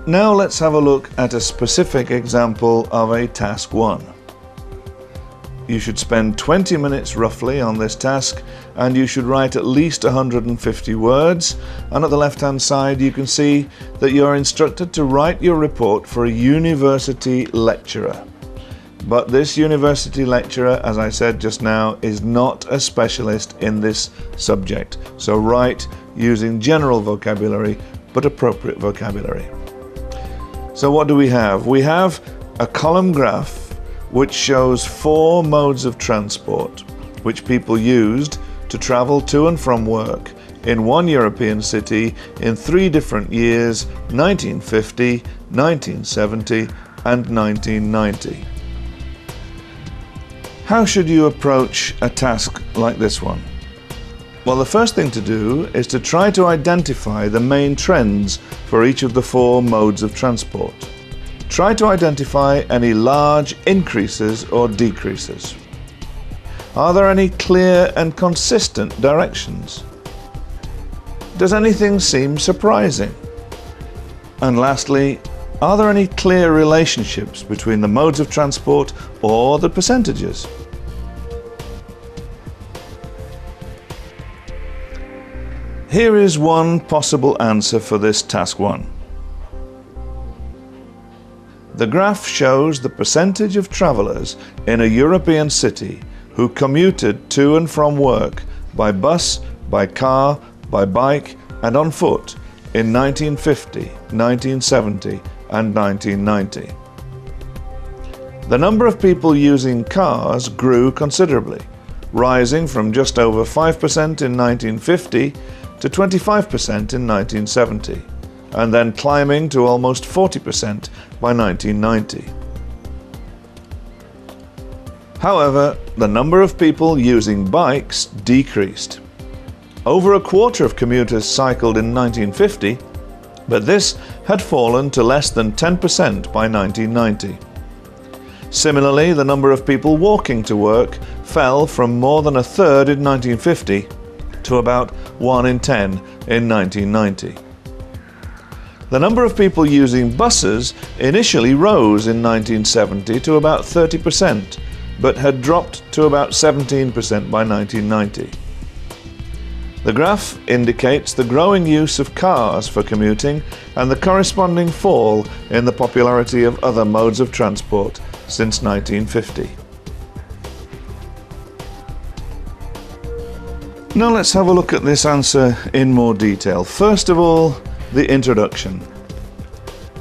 Now let's have a look at a specific example of a task 1. You should spend 20 minutes roughly on this task, and you should write at least 150 words, and at the left hand side you can see that you are instructed to write your report for a university lecturer. But this university lecturer, as I said just now, is not a specialist in this subject, so write using general vocabulary but appropriate vocabulary. So what do we have? We have a column graph which shows 4 modes of transport which people used to travel to and from work in one European city in 3 different years: 1950, 1970 and 1990. How should you approach a task like this one? Well, the first thing to do is to try to identify the main trends for each of the 4 modes of transport. Try to identify any large increases or decreases. Are there any clear and consistent directions? Does anything seem surprising? And lastly, are there any clear relationships between the modes of transport or the percentages? Here is one possible answer for this task 1. The graph shows the percentage of travellers in a European city who commuted to and from work by bus, by car, by bike and on foot in 1950, 1970 and 1990. The number of people using cars grew considerably, rising from just over 5% in 1950 to 25% in 1970, and then climbing to almost 40% by 1990. However, the number of people using bikes decreased. Over a quarter of commuters cycled in 1950, but this had fallen to less than 10% by 1990. Similarly, the number of people walking to work fell from more than a third in 1950 to about 1 in 10 in 1990. The number of people using buses initially rose in 1970 to about 30%, but had dropped to about 17% by 1990. The graph indicates the growing use of cars for commuting and the corresponding fall in the popularity of other modes of transport since 1950. Now let's have a look at this answer in more detail. First of all, the introduction.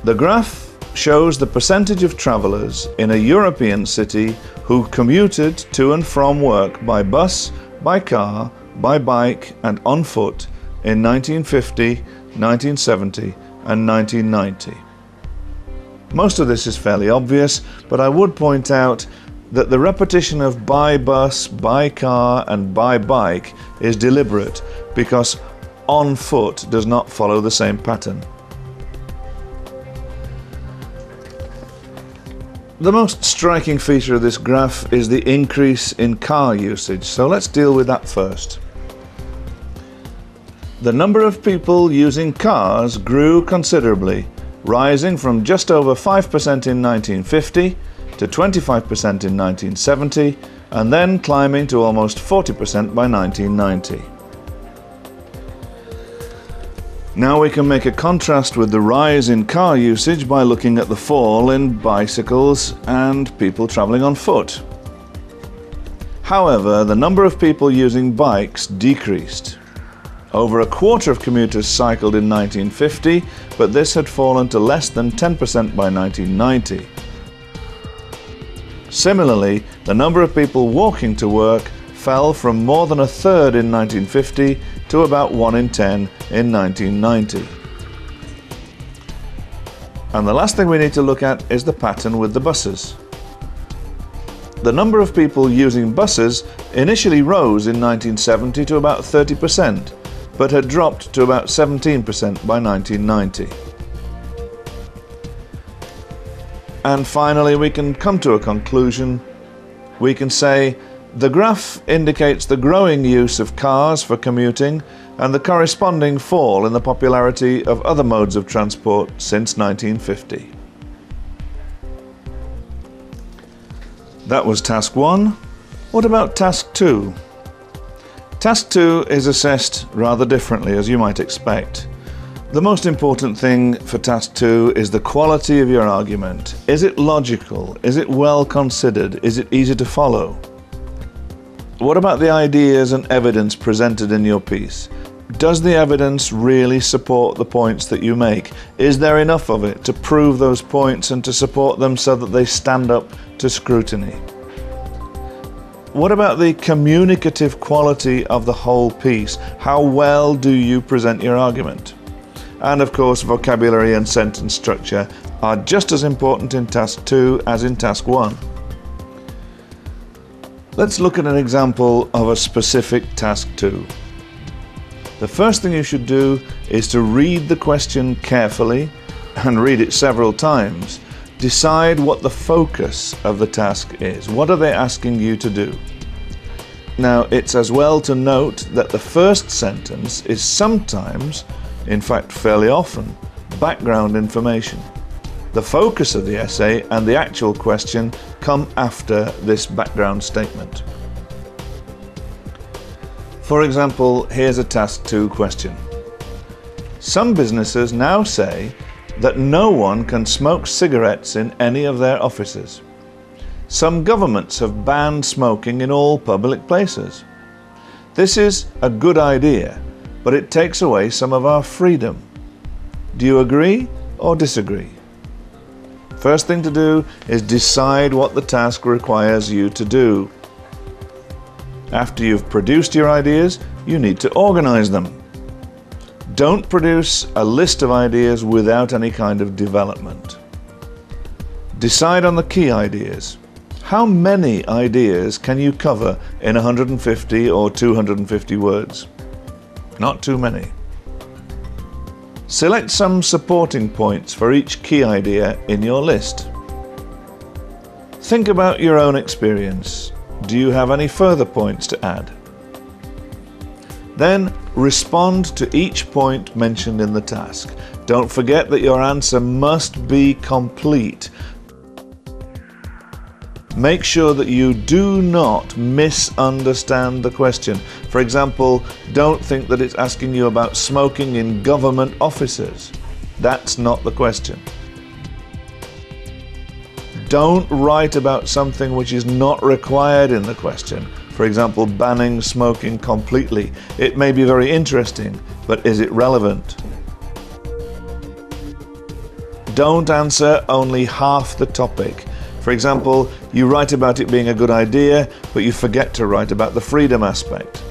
The graph shows the percentage of travellers in a European city who commuted to and from work by bus, by car, by bike and on foot in 1950, 1970 and 1990. Most of this is fairly obvious, but I would point out that the repetition of by bus, by car and by bike is deliberate because on foot does not follow the same pattern. The most striking feature of this graph is the increase in car usage, so let's deal with that first. The number of people using cars grew considerably, rising from just over 5% in 1950 to 25% in 1970 and then climbing to almost 40% by 1990. Now we can make a contrast with the rise in car usage by looking at the fall in bicycles and people travelling on foot. However, the number of people using bikes decreased. Over a quarter of commuters cycled in 1950, but this had fallen to less than 10% by 1990. Similarly, the number of people walking to work fell from more than a third in 1950 to about 1 in 10 in 1990. And the last thing we need to look at is the pattern with the buses. The number of people using buses initially rose in 1970 to about 30%, but had dropped to about 17% by 1990. And finally, we can come to a conclusion. We can say the graph indicates the growing use of cars for commuting and the corresponding fall in the popularity of other modes of transport since 1950. That was task 1. What about task 2? Task 2 is assessed rather differently, as you might expect. The most important thing for task 2 is the quality of your argument. Is it logical? Is it well considered? Is it easy to follow? What about the ideas and evidence presented in your piece? Does the evidence really support the points that you make? Is there enough of it to prove those points and to support them so that they stand up to scrutiny? What about the communicative quality of the whole piece? How well do you present your argument? And of course, vocabulary and sentence structure are just as important in task 2 as in task 1. Let's look at an example of a specific task 2. The first thing you should do is to read the question carefully and read it several times. Decide what the focus of the task is. What are they asking you to do? Now, it's as well to note that the first sentence is sometimes, in fact fairly often, background information. The focus of the essay and the actual question come after this background statement. For example, here's a task 2 question. Some businesses now say that no one can smoke cigarettes in any of their offices. Some governments have banned smoking in all public places. This is a good idea, but it takes away some of our freedom. Do you agree or disagree? First thing to do is decide what the task requires you to do. After you've produced your ideas, you need to organize them. Don't produce a list of ideas without any kind of development. Decide on the key ideas. How many ideas can you cover in 150 or 250 words? Not too many. Select some supporting points for each key idea in your list. Think about your own experience. Do you have any further points to add? Then respond to each point mentioned in the task. Don't forget that your answer must be complete. Make sure that you do not misunderstand the question. For example, don't think that it's asking you about smoking in government offices. That's not the question. Don't write about something which is not required in the question. For example, banning smoking completely. It may be very interesting, but is it relevant? Don't answer only half the topic. For example, you write about it being a good idea, but you forget to write about the freedom aspect.